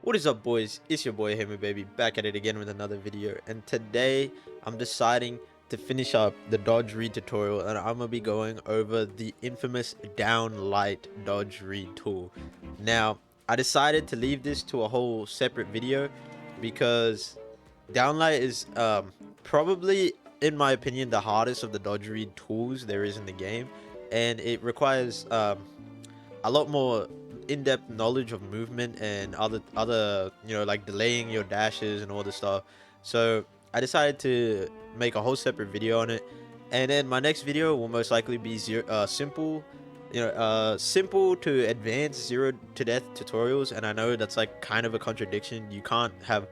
What is up, boys? It's your boy Hammer Baby, back at it again with another video, and today I'm deciding to finish up the dodge read tutorial, and I'm gonna be going over the infamous downlight dodge read tool. Now, I decided to leave this to a whole separate video because downlight is probably, in my opinion, the hardest of the dodge read tools there is in the game, and it requires a lot more in-depth knowledge of movement and other like delaying your dashes and all this stuff. So I decided to make a whole separate video on it, and then my next video will most likely be simple simple to advanced zero to death tutorials. And I know that's like kind of a contradiction. You can't have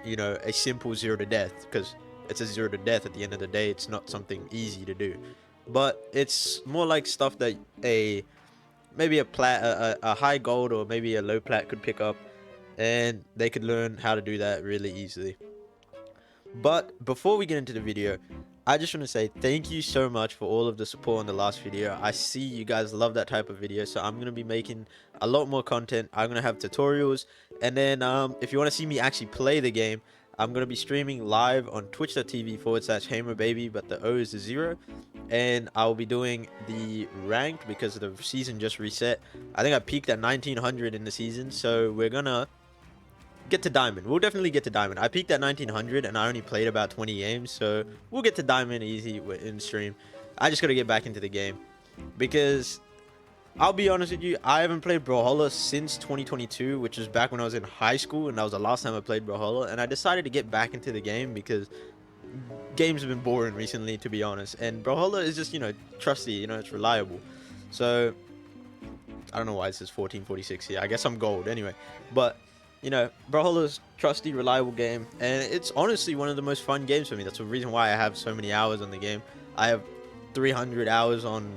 a simple zero to death because it's a zero to death. At the end of the day, it's not something easy to do, but it's more like stuff that maybe a high gold or maybe a low plat could pick up, and they could learn how to do that really easily. But before we get into the video, I just want to say thank you so much for all of the support on the last video. I see you guys love that type of video, so I'm going to be making a lot more content. I'm going to have tutorials, and then if you want to see me actually play the game, I'm going to be streaming live on twitch.tv/HamerBaby, but the O is a 0. And I'll be doing the ranked because the season just reset. I think I peaked at 1900 in the season, so we're gonna get to diamond. We'll definitely get to diamond. I peaked at 1900 and I only played about 20 games, so we'll get to diamond easy in stream. I just gotta get back into the game because I'll be honest with you, I haven't played Brawlhalla since 2022, which was back when I was in high school, and that was the last time I played Brawlhalla. And I decided to get back into the game because games have been boring recently, to be honest, and Brawlhalla is just trusty, it's reliable. So I don't know why it says 1446 here. I guess I'm gold anyway, but Brawlhalla's trusty, reliable game, and it's honestly one of the most fun games for me. That's the reason why I have so many hours on the game. I have 300 hours on,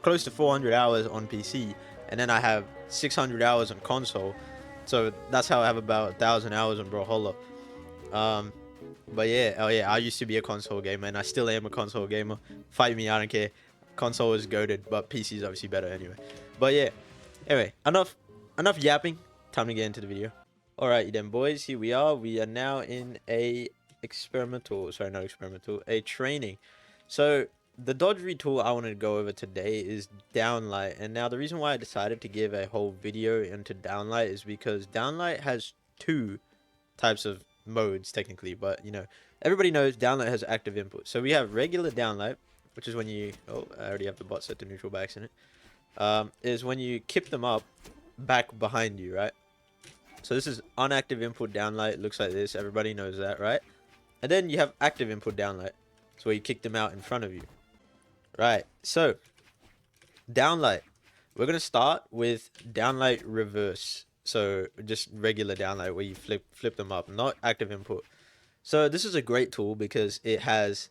close to 400 hours on PC, and then I have 600 hours on console. So that's how I have about 1,000 hours on Brawlhalla. But yeah, oh yeah, I used to be a console gamer, and I still am a console gamer. Fight me, I don't care. Console is goated, but PC is obviously better anyway. But yeah, anyway, enough yapping. Time to get into the video. Alright then, boys, here we are. We are now in a training. So the dodge read tool I wanted to go over today is downlight. And now the reason why I decided to give a whole video into downlight is because downlight has two types of modes technically, but everybody knows downlight has active input. So we have regular downlight, which is when you I already have the bot set to neutral by accident. Is when you keep them up back behind you, right? So this is unactive input downlight. It looks like this. Everybody knows that, right? And then you have active input downlight. So where you kick them out in front of you, right? So downlight, we're gonna start with downlight reverse. So just regular downlight where you flip them up, not active input. So this is a great tool because it has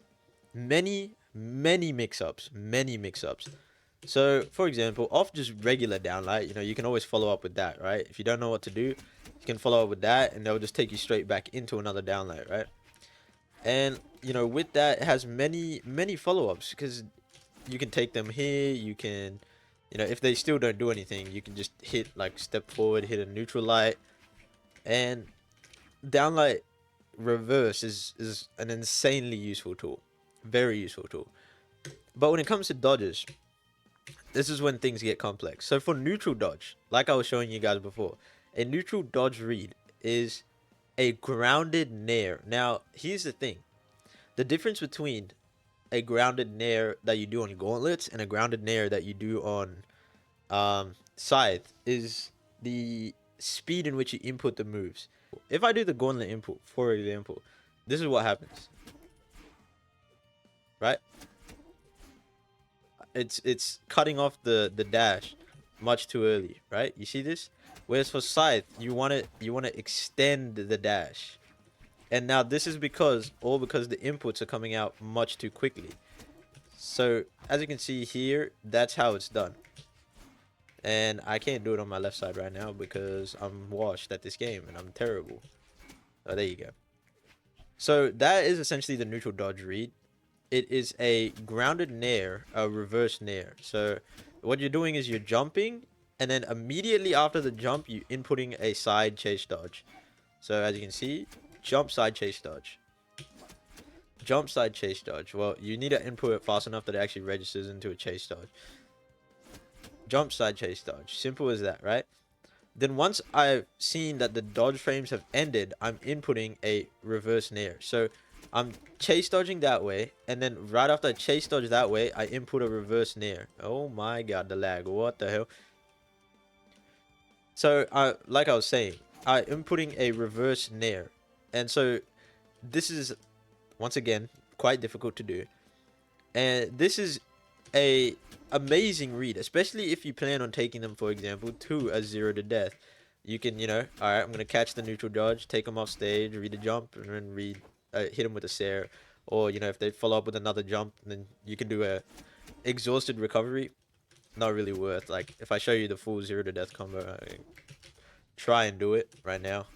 many mix-ups. So for example, off just regular downlight, you can always follow up with that, right? If you don't know what to do, you can follow up with that, and they'll just take you straight back into another downlight, right? And with that, it has many follow-ups because you can take them here. You can if they still don't do anything, you can just hit like step forward, hit a neutral light. And downlight reverse is an insanely useful tool, very useful tool. But when it comes to dodges, this is when things get complex. So for neutral dodge, like I was showing you guys before, a neutral dodge read is a grounded nair. Now here's the thing, the difference between a grounded nair that you do on gauntlets and a grounded nair that you do on scythe is the speed in which you input the moves. If I do the gauntlet input, for example, this is what happens, right? It's cutting off the dash much too early, right? You see this? Whereas for scythe, you want to extend the dash. And now this is because the inputs are coming out much too quickly. So as you can see here, that's how it's done. And I can't do it on my left side right now because I'm washed at this game and I'm terrible. Oh, there you go. So that is essentially the neutral dodge read. It is a grounded nair, a reverse nair. So what you're doing is you're jumping and then immediately after the jump, you inputting a side chase dodge. So as you can see, jump, side chase dodge. Jump, side chase dodge. Well, you need to input it fast enough that it actually registers into a chase dodge. Jump, side chase dodge. Simple as that, right? Then once I've seen that the dodge frames have ended, I'm inputting a reverse nair. So I'm chase dodging that way, and then right after I chase dodge that way, I input a reverse nair. Oh my god, the lag. What the hell? So like I was saying, I'm inputting a reverse nair. And so this is, once again, quite difficult to do. And this is a amazing read, especially if you plan on taking them, for example, to a 0 to death. You can, you know, all right, I'm gonna catch the neutral dodge, take them off stage, read a jump, and then hit them with a Sair. Or, you know, if they follow up with another jump, then you can do a exhausted recovery. Not really worth. Like, if I show you the full 0 to death combo, try and do it right now.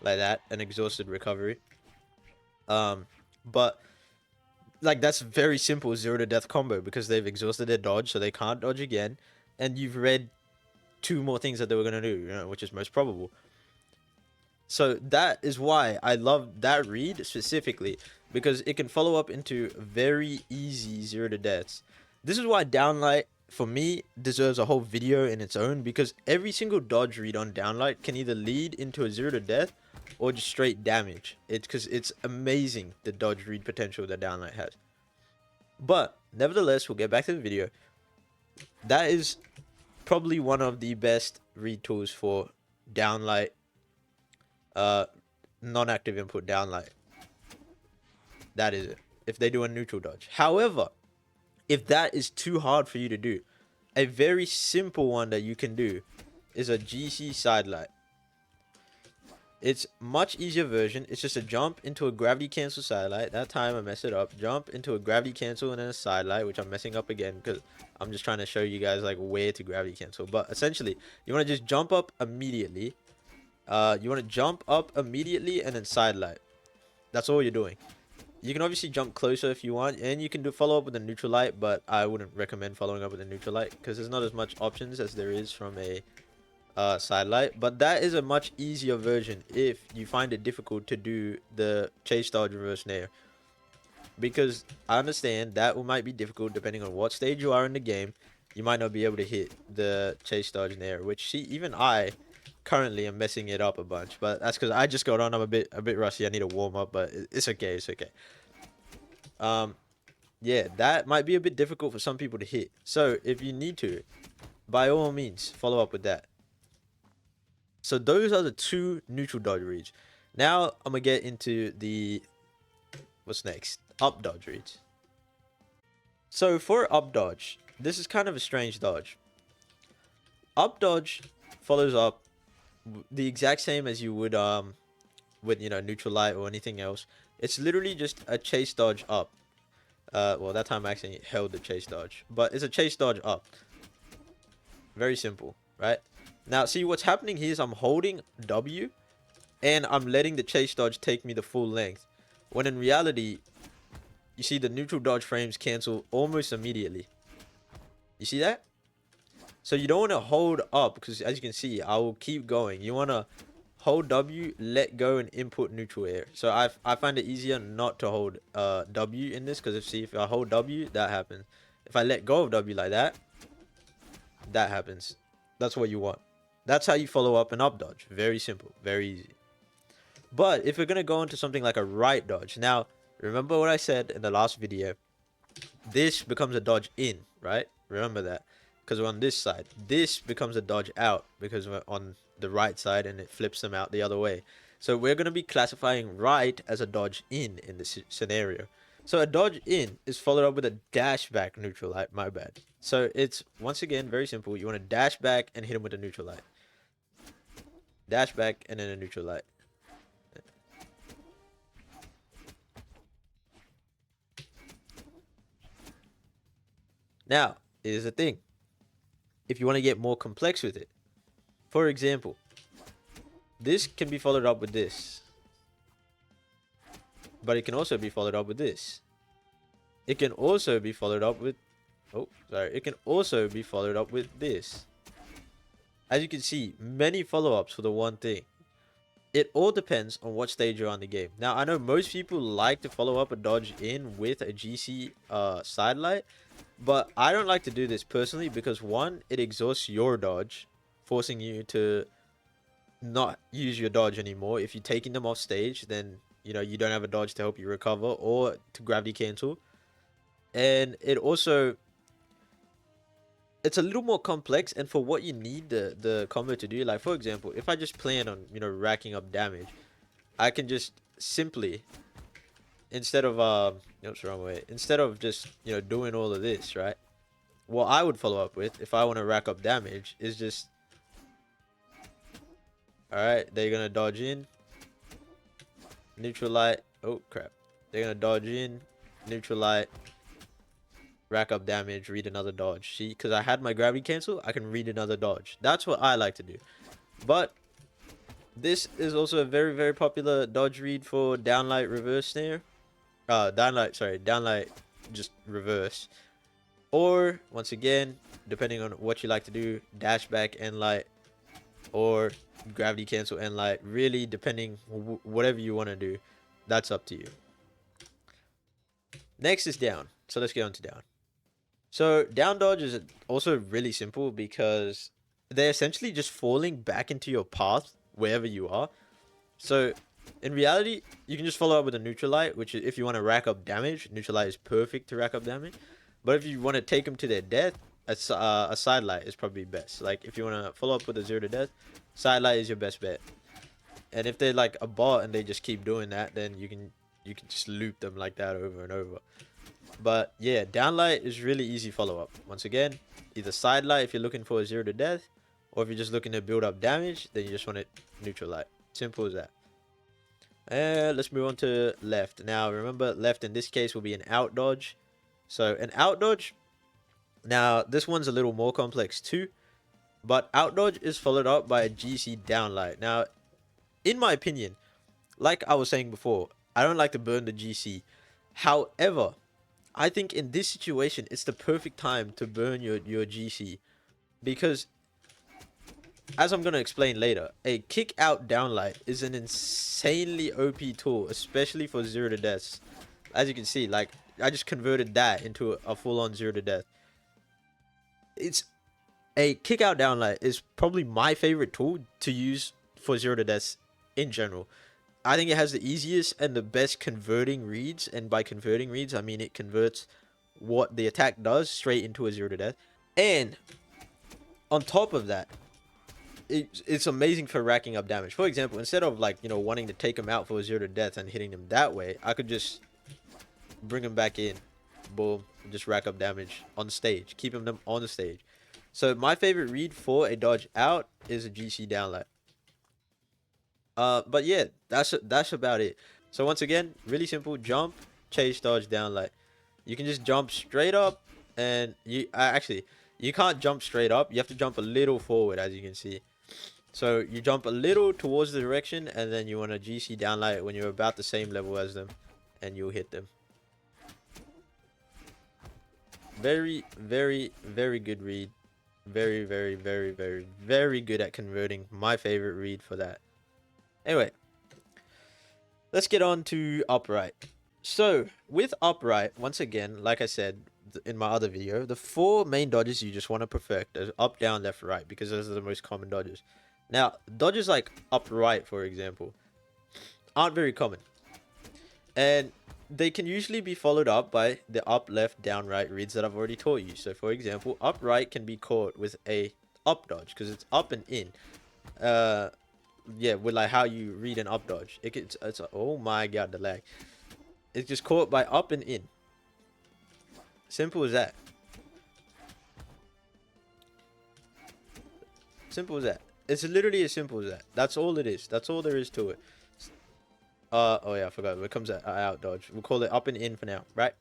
Like that, an exhausted recovery. But like, that's very simple 0 to death combo because they've exhausted their dodge, so they can't dodge again, and you've read 2 more things that they were gonna do, you know, which is most probable. So that is why I love that read specifically, because it can follow up into very easy 0 to deaths. This is why downlight, for me, deserves a whole video in its own, because every single dodge read on downlight can either lead into a 0 to death or just straight damage. It's because it's amazing the dodge read potential that downlight has. But nevertheless, we'll get back to the video. That is probably one of the best read tools for downlight, non-active input downlight. That is it, if they do a neutral dodge. However, if that is too hard for you to do, a very simple one that you can do is a GC side light. It's much easier version. It's just a jump into a gravity cancel side light. That time I messed it up. Jump into a gravity cancel and then a side light, which I'm messing up again because I'm just trying to show you guys like where to gravity cancel. But essentially, you want to just jump up immediately. You want to jump up immediately and then side light. That's all you're doing. You can obviously jump closer if you want, and you can do follow up with a neutral light, but I wouldn't recommend following up with a neutral light because there's not as much options as there is from a side light. But that is a much easier version if you find it difficult to do the chase dodge reverse nair, because I understand that might be difficult depending on what stage you are in the game. You might not be able to hit the chase dodge nair, which, see, even I currently am messing it up a bunch, but that's because I just got on. I'm a bit rusty. I need to warm up, but it's okay. It's okay. Yeah, that might be a bit difficult for some people to hit. So if you need to, by all means, follow up with that. So those are the 2 neutral dodge reads. Now I'm gonna get into the, what's next, up dodge reads. So for up dodge, this is kind of a strange dodge. Up dodge follows up the exact same as you would with, you know, neutral light or anything else. It's literally just a chase dodge up. Well, that time I actually held the chase dodge, but it's a chase dodge up. Very simple, right? Now, see, what's happening here is I'm holding W and I'm letting the chase dodge take me the full length, when in reality, you see the neutral dodge frames cancel almost immediately. You see that? So you don't want to hold up, because as you can see, I will keep going. You want to hold W, let go, and input neutral air. So I find it easier not to hold W in this, because if I hold W, that happens. If I let go of W like that, that happens. That's what you want. That's how you follow up an up dodge. Very simple, very easy. But if we're going to go into something like a right dodge, now remember what I said in the last video, this becomes a dodge in, right? Remember that, because we're on this side. This becomes a dodge out because we're on the right side and it flips them out the other way. So we're going to be classifying right as a dodge in this scenario. So a dodge in is followed up with a dash back neutral light. My bad. So it's, once again, very simple. You want to dash back and hit him with a neutral light. Dash back and then a neutral light. Now, here's the thing. If you want to get more complex with it, for example, this can be followed up with this. But it can also be followed up with this. It can also be followed up with Oh, sorry. It can also be followed up with this. As you can see, many follow-ups for the one thing. It all depends on what stage you're on the game. Now, I know most people like to follow up a dodge in with a GC sidelight, but I don't like to do this personally because one, it exhausts your dodge, forcing you to not use your dodge anymore. If you're taking them off stage, then you know you don't have a dodge to help you recover or to gravity cancel. And it also, it's a little more complex, and for what you need the combo to do, like for example, if I just plan on, you know, racking up damage, I can just simply, instead of oops, wrong way, instead of just, you know, doing all of this, right, what I would follow up with if I want to rack up damage is just, all right, they're gonna dodge in, neutral light, oh crap, they're gonna dodge in, neutral light, rack up damage, read another dodge. See, because I had my gravity cancel, I can read another dodge. That's what I like to do. But this is also a very, very popular dodge read for downlight reverse snare. Downlight just reverse. Or, once again, depending on what you like to do, dash back end light or gravity cancel end light. Really, depending whatever you want to do, that's up to you. Next is down. So let's get on to down. So down dodge is also really simple because they're essentially just falling back into your path wherever you are. So in reality, you can just follow up with a neutral light, which is, if you want to rack up damage, neutral light is perfect to rack up damage. But if you want to take them to their death, a side light is probably best. Like if you want to follow up with a 0 to death, side light is your best bet. And if they're like a bot and they just keep doing that, then you can just loop them like that over and over. But yeah, downlight is really easy follow-up. Once again, either side light if you're looking for a 0 to death, or if you're just looking to build up damage, then you just want it neutral light. Simple as that. And let's move on to left. Now remember, left in this case will be an out dodge. So an out dodge, now this one's a little more complex too, but out dodge is followed up by a GC downlight. Now, in my opinion, like I was saying before, I don't like to burn the GC. However, I think in this situation, it's the perfect time to burn your GC. Because, as I'm going to explain later, a kick out downlight is an insanely OP tool, especially for 0 to deaths. As you can see, like, I just converted that into a full-on 0 to death. It's a kick out downlight is probably my favorite tool to use for 0 to deaths in general. I think it has the easiest and the best converting reads, and by converting reads, I mean it converts what the attack does straight into a 0 to death. And on top of that, it's amazing for racking up damage. For example, instead of like, you know, wanting to take them out for a 0 to death and hitting them that way, I could just bring them back in, boom, just rack up damage on stage, keeping them on the stage. So my favorite read for a dodge out is a GC downlight. But yeah, that's about it. So once again, really simple: jump, chase, dodge, downlight. You can just jump straight up, and actually you can't jump straight up. You have to jump a little forward, as you can see. So you jump a little towards the direction, and then you want to GC downlight when you're about the same level as them, and you'll hit them. Very, very, very good read. Very, very, very, very, very good at converting. My favorite read for that. Anyway, let's get on to upright. So with upright, once again, like I said in my other video, the 4 main dodges you just want to perfect are up, down, left, right, because those are the most common dodges. Now, dodges like upright, for example, aren't very common, and they can usually be followed up by the up, left, down, right reads that I've already taught you. So for example, upright can be caught with a up dodge because it's up and in. Yeah, with like how you read an up dodge, it's oh my god, the lag. It's just caught by up and in. Simple as that. Simple as that. It's literally as simple as that. That's all it is. That's all there is to it. Oh yeah, I forgot. It comes out dodge. We'll call it up and in for now, right?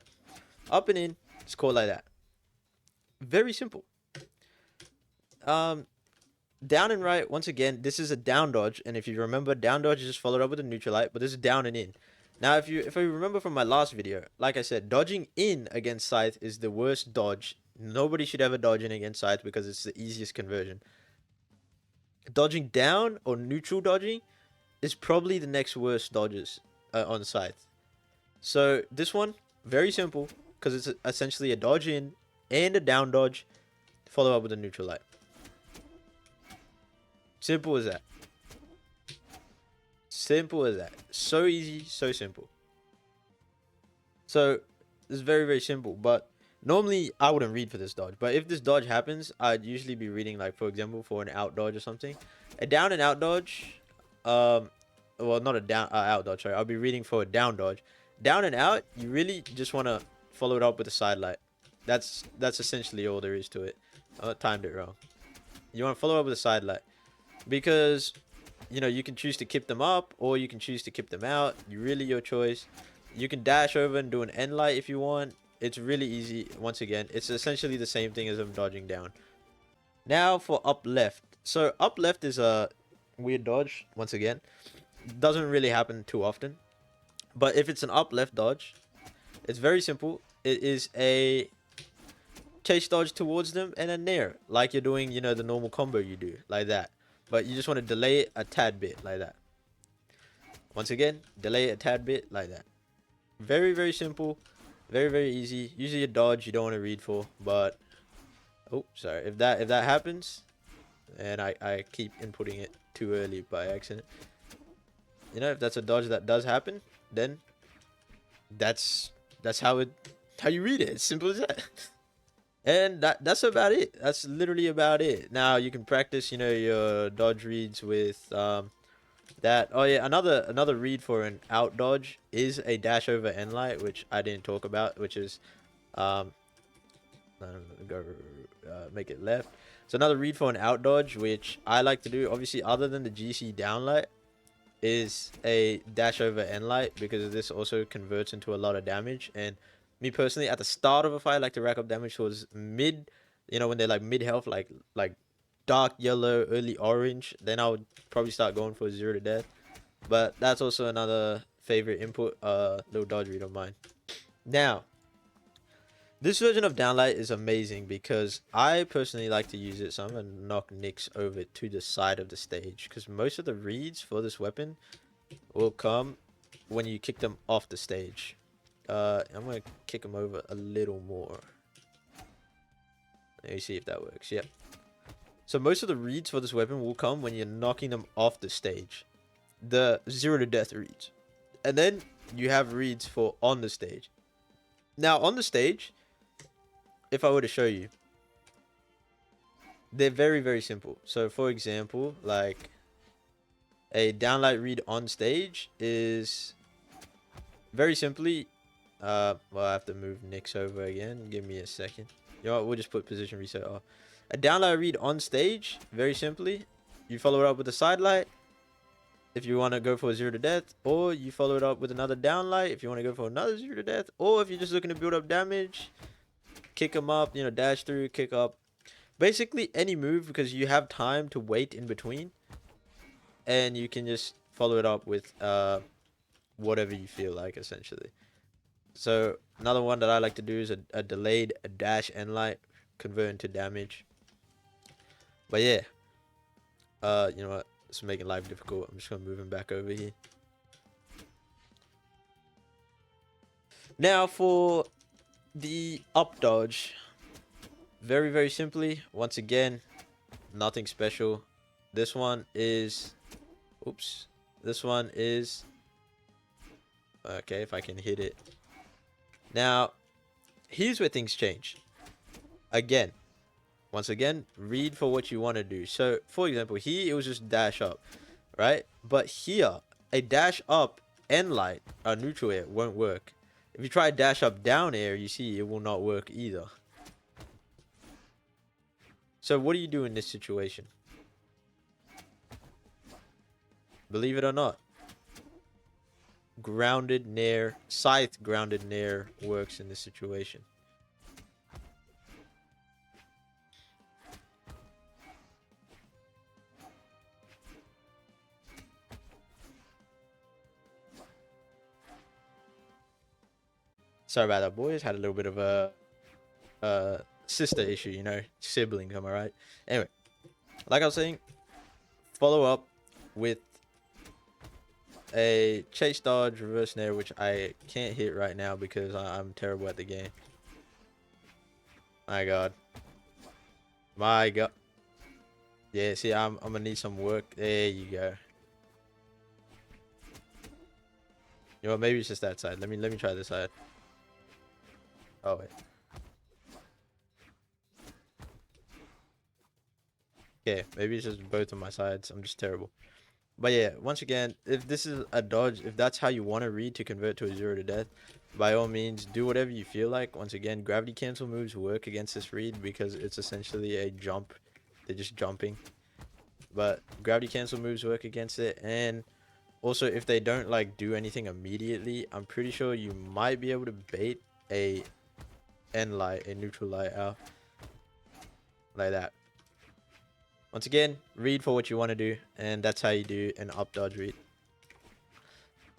Up and in. Just call it like that. Very simple. Down and right, once again, this is a down dodge, and if you remember, down dodge is just followed up with a neutral light, but this is down and in. Now, if you remember from my last video, like I said, dodging in against scythe is the worst dodge Nobody should ever dodge in against scythe because it's the easiest conversion. Dodging down or neutral dodging is probably the next worst dodges on scythe. So this one, very simple, because it's essentially a dodge in and a down dodge, follow up with a neutral light. Simple as that. Simple as that. So easy, so simple. So it's very, very simple. But normally I wouldn't read for this dodge. But if this dodge happens, I'd usually be reading, like, for example, for an out dodge or something. A down and out dodge, well, not a down out dodge, sorry. I'll be reading for a down dodge. Down and out, you really just want to follow it up with a side light. That's essentially all there is to it. I timed it wrong. You want to follow up with a side light. Because, you know, you can choose to keep them up or you can choose to keep them out. Really your choice. You can dash over and do an end light if you want. It's really easy. Once again, it's essentially the same thing as I'm dodging down. Now for up left. So up left is a weird dodge. Once again, doesn't really happen too often. But if it's an up left dodge, it's very simple. It is a chase dodge towards them and a nair, like you're doing, you know, the normal combo you do, like that. But you just want to delay it a tad bit, like that. Once again, delay it a tad bit, like that. Very, very simple. Very, very easy. Usually a dodge you don't want to read for, but... Oh, sorry. If that happens, and I keep inputting it too early by accident. You know, if that's a dodge that does happen, then that's how you read it. It's simple as that. And that's about it. That's literally about it. Now you can practice, you know, your dodge reads with that. Oh yeah, another read for an out dodge is a dash over end light, which I didn't talk about, which is make it left. So another read for an out dodge, which I like to do, obviously other than the GC downlight, is a dash over end light, because this also converts into a lot of damage. And me personally, at the start of a fight, I like to rack up damage towards mid, you know, when they're like mid health, like dark yellow, early orange. Then I would probably start going for 0 to death. But that's also another favorite input, little dodge read of mine. Now, this version of downlight is amazing because I personally like to use it. So I'm gonna knock Nyx over to the side of the stage, because most of the reads for this weapon will come when you kick them off the stage. I'm gonna kick them over a little more. Let me see if that works. Yep. So most of the reads for this weapon will come when you're knocking them off the stage. The 0 to death reads. And then you have reads for on the stage. Now on the stage, if I were to show you, they're very, very simple. So for example, like a downlight read on stage is very simply, well, I have to move Nyx over again. Give me a second. You know what? We'll just put position reset off. A downlight read on stage, very simply, you follow it up with a side light if you want to go for a 0 to death, or you follow it up with another downlight if you want to go for another 0 to death, or if you're just looking to build up damage, kick them up, you know, dash through, kick up. Basically any move, because you have time to wait in between, and you can just follow it up with whatever you feel like, essentially. So another one that I like to do is a delayed dash end light, convert into damage. But yeah, you know what? It's making life difficult. I'm just gonna move him back over here. Now for the up dodge, very, very simply, once again, nothing special. This one is, oops, this one is, okay, if I can hit it. Now, here's where things change. Again, once again, read for what you want to do. So, for example, here it was just dash up, right? But here, a dash up end light, neutral air, won't work. If you try dash up down air, you see it will not work either. So what do you do in this situation? Believe it or not, grounded nair, scythe grounded nair works in this situation. Sorry about that, boys. Had a little bit of a sister issue, you know, siblings, am I right? Anyway, like I was saying, follow up with a chase dodge reverse nair, which I can't hit right now because I'm terrible at the game. My god. My god. Yeah, see, I'm gonna need some work. There you go. You know what, maybe it's just that side. Let me try this side. Oh wait. Okay, maybe it's just both of my sides. I'm just terrible. But yeah, once again, if this is a dodge, if that's how you want to read to convert to a 0 to death, by all means, do whatever you feel like. Once again, gravity cancel moves work against this read because it's essentially a jump. They're just jumping. But gravity cancel moves work against it. And also, if they don't like do anything immediately, I'm pretty sure you might be able to bait a end light, a neutral light out. Like that. Once again, read for what you want to do, and that's how you do an up dodge read.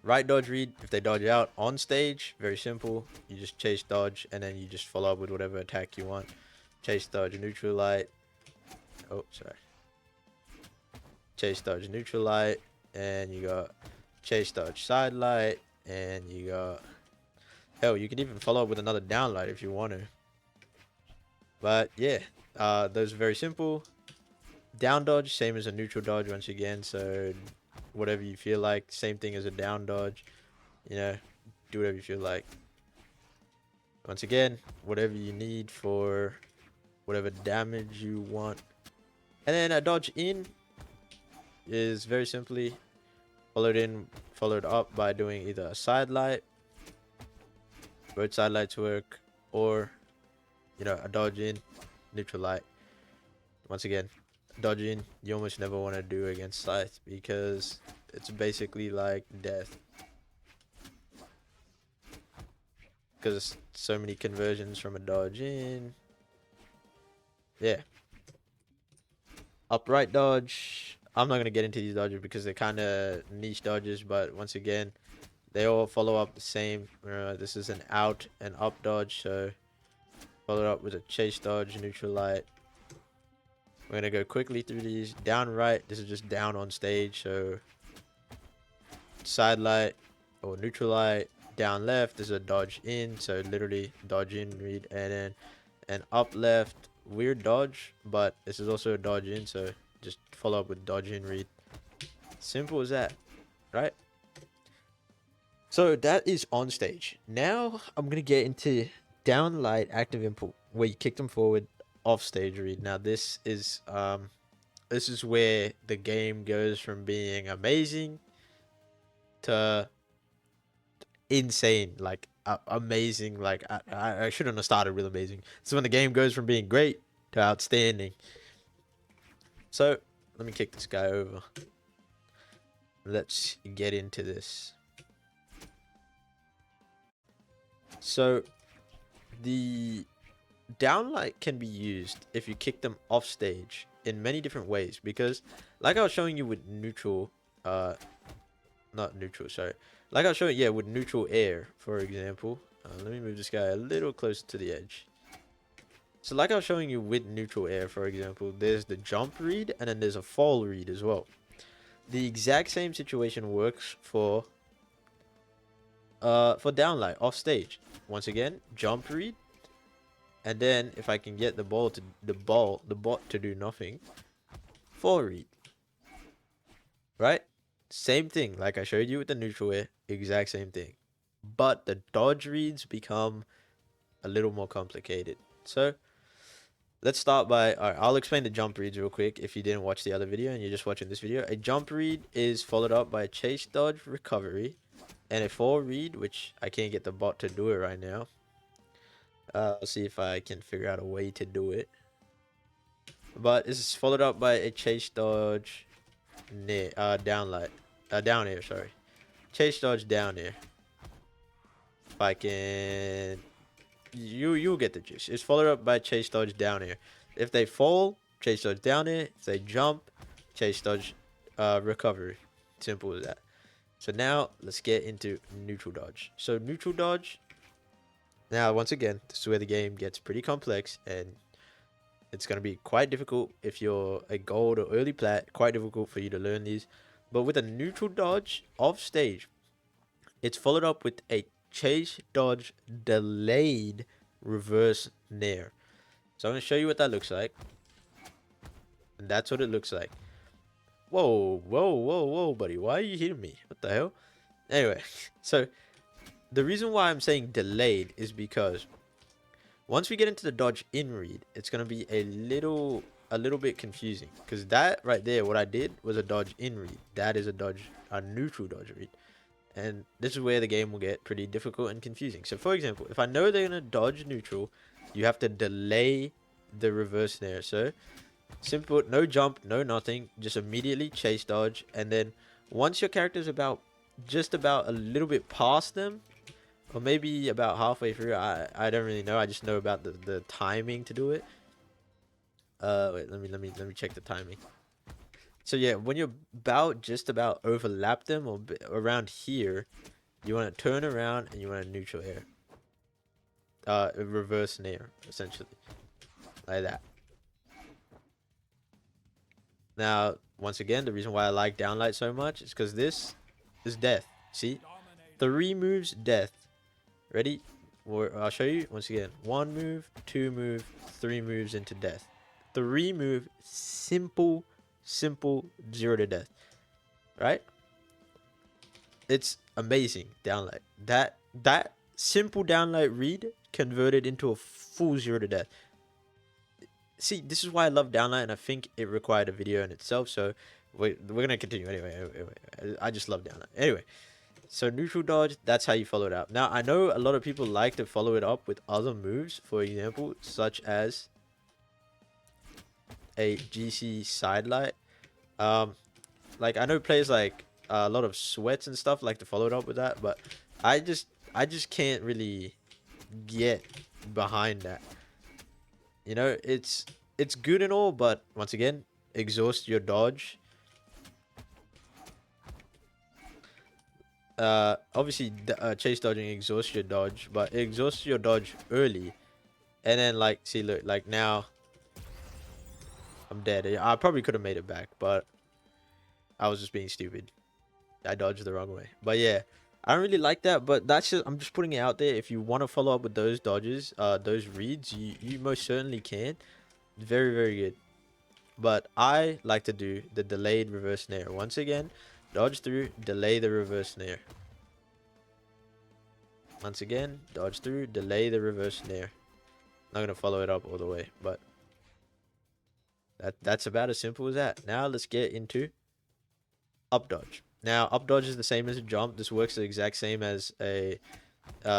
Right dodge read, if they dodge out on stage, very simple. You just chase dodge, and then you just follow up with whatever attack you want. Chase dodge, neutral light. Oh, sorry. Chase dodge, neutral light, and you got chase dodge, side light, and you got... Hell, you can even follow up with another down light if you want to. But yeah, those are very simple. Down dodge, same as a neutral dodge once again, so whatever you feel like, same thing as a down dodge, you know, do whatever you feel like. Once again, whatever you need for whatever damage you want. And then a dodge in is very simply followed up by doing either a side light, both side lights work, or, you know, a dodge in, neutral light. Once again, dodging you almost never want to do against scythe because it's basically like death, because so many conversions from a dodge in. Yeah, upright dodge, I'm not going to get into these dodges because they're kind of niche dodges, but once again, they all follow up the same. This is an out and up dodge, so follow up with a chase dodge, neutral light. We're going to go quickly through these. Down right, this is just down on stage, so side light or neutral light. Down left, this is a dodge in, so literally dodge in, read, and then an up left, weird dodge, but this is also a dodge in, so just follow up with dodge in, read. Simple as that, right? So that is on stage. Now I'm going to get into down light active input, where you kick them forward, off stage read. Now this is where the game goes from being amazing to insane, like amazing. Like I shouldn't have started with amazing. So when the game goes from being great to outstanding. So let me kick this guy over. Let's get into this. So the downlight can be used if you kick them off stage in many different ways, because like I was showing you with neutral, not neutral, sorry, like I was showing, yeah, with neutral air, for example. Let me move this guy a little closer to the edge. So like I was showing you with neutral air, for example, there's the jump read and then there's a fall read as well. The exact same situation works for downlight off stage. Once again, jump read, and then if I can get the bot to do nothing, fall read. Right? Same thing like I showed you with the neutral air, exact same thing. But the dodge reads become a little more complicated. So let's start by, alright, I'll explain the jump reads real quick if you didn't watch the other video and you're just watching this video. A jump read is followed up by a chase dodge recovery and a fall read, which I can't get the bot to do it right now. I'll see if I can figure out a way to do it. But this is followed up by a chase dodge down air, sorry. Chase dodge down air. If I can, you'll get the gist. It's followed up by chase dodge down air. If they fall, chase dodge down air. If they jump, chase dodge recovery. Simple as that. So now let's get into neutral dodge. So neutral dodge, Now, once again, this is where the game gets pretty complex, and it's going to be quite difficult if you're a gold or early plat, quite difficult for you to learn these. But with a neutral dodge off stage, it's followed up with a chase dodge delayed reverse nair. So I'm going to show you what that looks like. And that's what it looks like. Whoa, whoa, whoa, whoa, buddy. Why are you hitting me? What the hell? Anyway, so the reason why I'm saying delayed is because once we get into the dodge in read, it's going to be a little bit confusing. Because that right there, what I did was a dodge in read. That is a neutral dodge read. And this is where the game will get pretty difficult and confusing. So for example, if I know they're going to dodge neutral, you have to delay the reverse nair. So simple, no jump, no nothing, just immediately chase dodge. And then once your character is just about a little bit past them, or maybe about halfway through, I don't really know. I just know about the timing to do it. Wait, let me check the timing. So yeah, when you're just about overlap them or around here, you want to turn around and you want to neutral air. Reverse nair, essentially. Like that. Now, once again, the reason why I like downlight so much is because this is death. See? 3 moves, death. Ready? I'll show you once again. 1 move, 2 move, 3 moves into death. 3 move, simple 0 to death. Right? It's amazing, downlight. That simple downlight read converted into a full 0 to death. See, this is why I love downlight, and I think it required a video in itself. So we're gonna continue anyway. I just love downlight. Anyway, so neutral dodge, that's how you follow it up. Now I know a lot of people like to follow it up with other moves, for example, such as a GC sidelight. Like I know players like a lot of sweats and stuff like to follow it up with that, but I just can't really get behind that. You know, it's good and all, but once again, exhaust your dodge. Obviously, chase dodging exhausts your dodge, but it exhausts your dodge early, and then like, see, look, like now, I'm dead. I probably could have made it back, but I was just being stupid. I dodged the wrong way. But yeah, I don't really like that, but I'm just putting it out there. If you want to follow up with those dodges, those reads, you most certainly can. Very, very good. But I like to do the delayed reverse nair. Once again, dodge through, delay the reverse nair. Once again, dodge through, delay the reverse nair. Not gonna follow it up all the way, but that's about as simple as that. Now let's get into up dodge. Now up dodge is the same as a jump. This works the exact same as a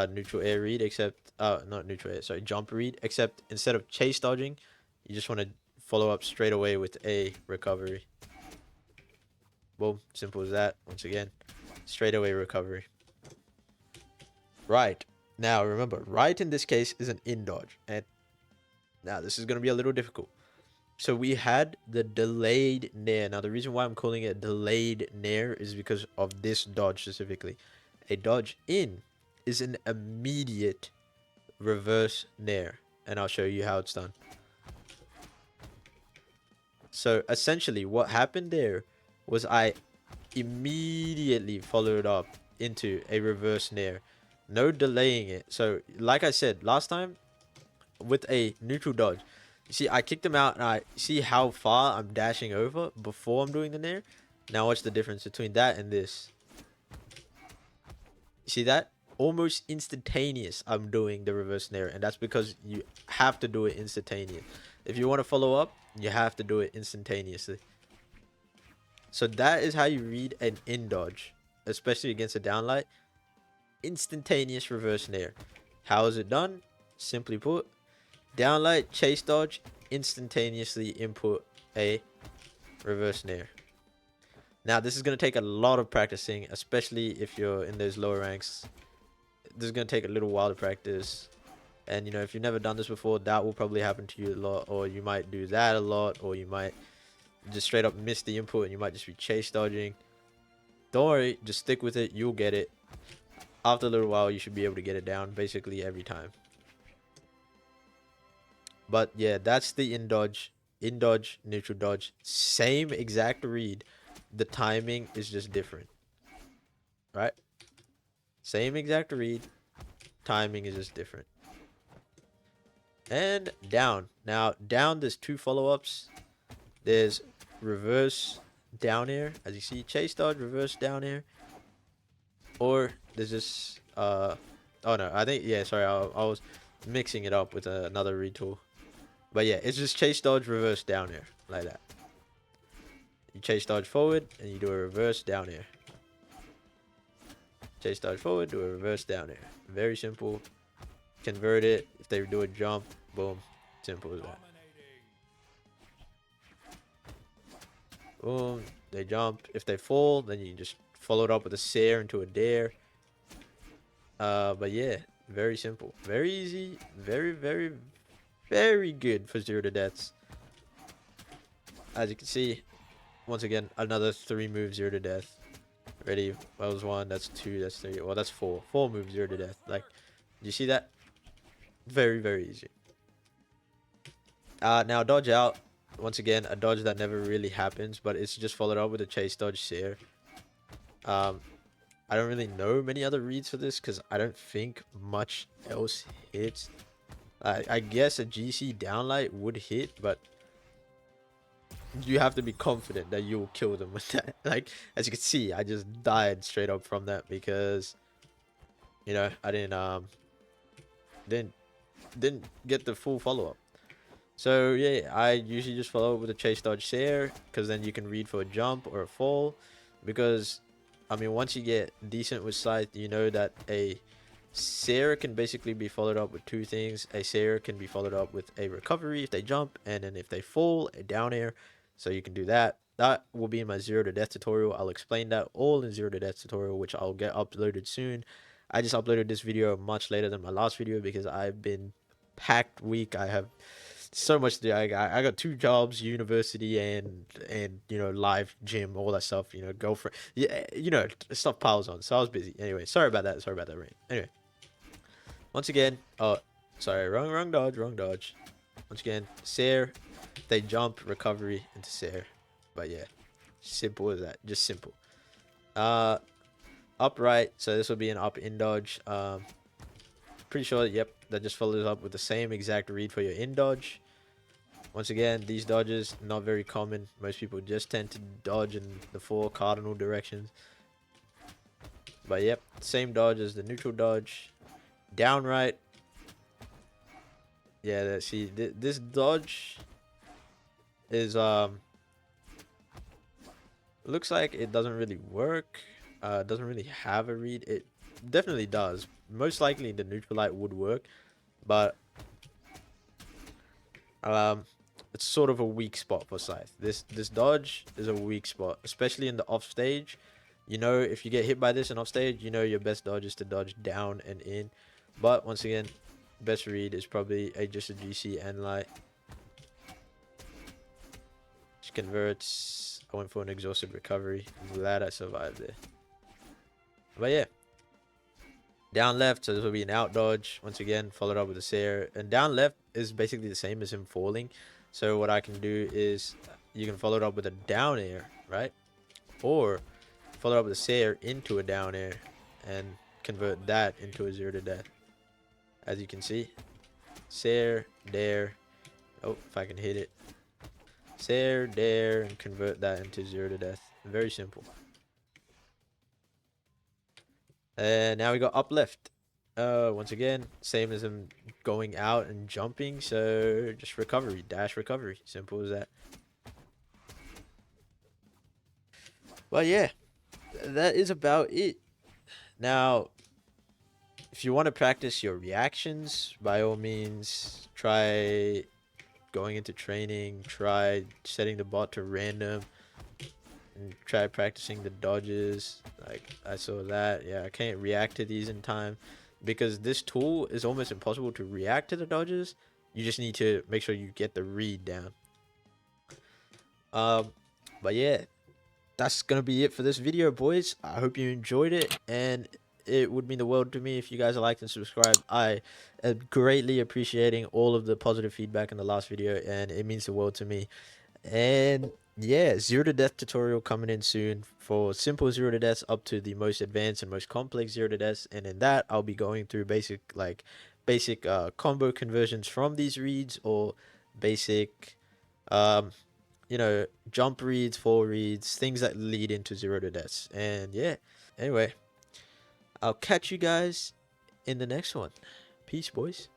neutral air read, except not neutral air, sorry, jump read, except instead of chase dodging, you just want to follow up straight away with a recovery. Boom, simple as that. Once again, straight away recovery. Right, now remember, right in this case is an in dodge, and now this is going to be a little difficult. So we had the delayed nair. Now the reason why I'm calling it delayed nair is because of this dodge specifically. A dodge in is an immediate reverse nair, and I'll show you how it's done. So essentially what happened there was I immediately followed up into a reverse nair, no delaying it. So like I said last time, with a neutral dodge, you see I kicked him out and I see how far I'm dashing over before I'm doing the nair. Now watch the difference between that and this. You see that? Almost instantaneous I'm doing the reverse nair, and that's because you have to do it instantaneous. If you want to follow up, you have to do it instantaneously. So that is how you read an in dodge, especially against a downlight. Instantaneous reverse nair. How is it done? Simply put, downlight chase dodge, instantaneously input a reverse nair. Now this is going to take a lot of practicing, especially if you're in those lower ranks. This is going to take a little while to practice, and you know, if you've never done this before, that will probably happen to you a lot, or you might do that a lot, or you might just straight up miss the input and you might just be chase dodging. Don't worry, just stick with it, you'll get it. After a little while you should be able to get it down basically every time. But yeah, that's the in dodge, neutral dodge, same exact read. The timing is just different, right? Same exact read, timing is just different. And down. Now down, there's two follow-ups. There's reverse down air, as you see, chase dodge, reverse down air, or there's just oh no, I think, yeah, sorry, I was mixing it up with another retool. But yeah, it's just chase dodge, reverse down air, like that. You chase dodge forward and you do a reverse down air. Chase dodge forward, do a reverse down air. Very simple. Convert it. If they do a jump, boom, simple as that. Boom, they jump. If they fall, then you just follow it up with a sear into a dare. But yeah, very simple, very easy, very good for 0 to deaths. As you can see, once again, another 3 moves 0 to death. Ready? That was 1, that's 2, that's 3. Well, that's 4. 4 moves 0 to death. Like, do you see that? Very easy. Now dodge out. Once again, a dodge that never really happens, but it's just followed up with a chase dodge sear. I don't really know many other reads for this because I don't think much else hits. I guess a GC downlight would hit, but you have to be confident that you will kill them with that. Like, as you can see, I just died straight up from that because, you know, I didn't get the full follow-up. So yeah, I usually just follow up with a chase dodge sear because then you can read for a jump or a fall. Because I mean, once you get decent with scythe, you know that a sear can basically be followed up with 2 things. A sear can be followed up with a recovery if they jump, and then if they fall, a down air. So you can do that. That will be in my 0 to death tutorial. I'll explain that all in 0 to death tutorial, which I'll get uploaded soon. I just uploaded this video much later than my last video because I've been packed week. I have so much to do. I got 2 jobs, university, and you know, live gym, all that stuff. You know, girlfriend, yeah, you know, stuff piles on. So I was busy. Anyway, sorry about that. Sorry about that rain. Anyway, once again, oh, sorry, wrong dodge. Once again, sear, they jump, recovery into sear. But yeah, simple as that. Just simple. Upright. So this will be an up in dodge. Pretty sure. Yep, that just follows up with the same exact read for your in dodge. Once again, these dodges not very common. Most people just tend to dodge in the 4 cardinal directions. But yep, same dodge as the neutral dodge. Downright. Yeah, see, this dodge is looks like it doesn't really work. Doesn't really have a read. It definitely does. Most likely the neutral light would work, but it's sort of a weak spot for scythe. This dodge is a weak spot, especially in the off stage. You know, if you get hit by this in off stage, you know your best dodge is to dodge down and in. But once again, best read is probably just a GC and light. Just converts. I went for an exhausted recovery. I'm glad I survived it. But yeah, down left, so this will be an out dodge. Once again, followed up with a sear. And down left is basically the same as him falling. So what I can do is you can follow it up with a down air, right? Or follow up with a sear into a down air and convert that into a 0 to death. As you can see, sear, dare. Oh, if I can hit it. Sear, dare, and convert that into 0 to death. Very simple. And now we got up left. Once again, same as him going out and jumping. So just recovery, dash recovery. Simple as that. But yeah, that is about it. Now, if you want to practice your reactions, by all means, try going into training. Try setting the bot to random. And try practicing the dodges. Like, I saw that. Yeah, I can't react to these in time because this tool is almost impossible to react to the dodges. You just need to make sure you get the read down. But yeah, that's gonna be it for this video, boys. I hope you enjoyed it, and it would mean the world to me if you guys liked and subscribed. I am greatly appreciating all of the positive feedback in the last video, and it means the world to me. And yeah, zero to death tutorial coming in soon for simple zero to deaths up to the most advanced and most complex zero to deaths. And in that, I'll be going through basic combo conversions from these reads, or basic um jump reads, fall reads, things that lead into zero to deaths. And yeah, anyway, I'll catch you guys in the next one. Peace, boys.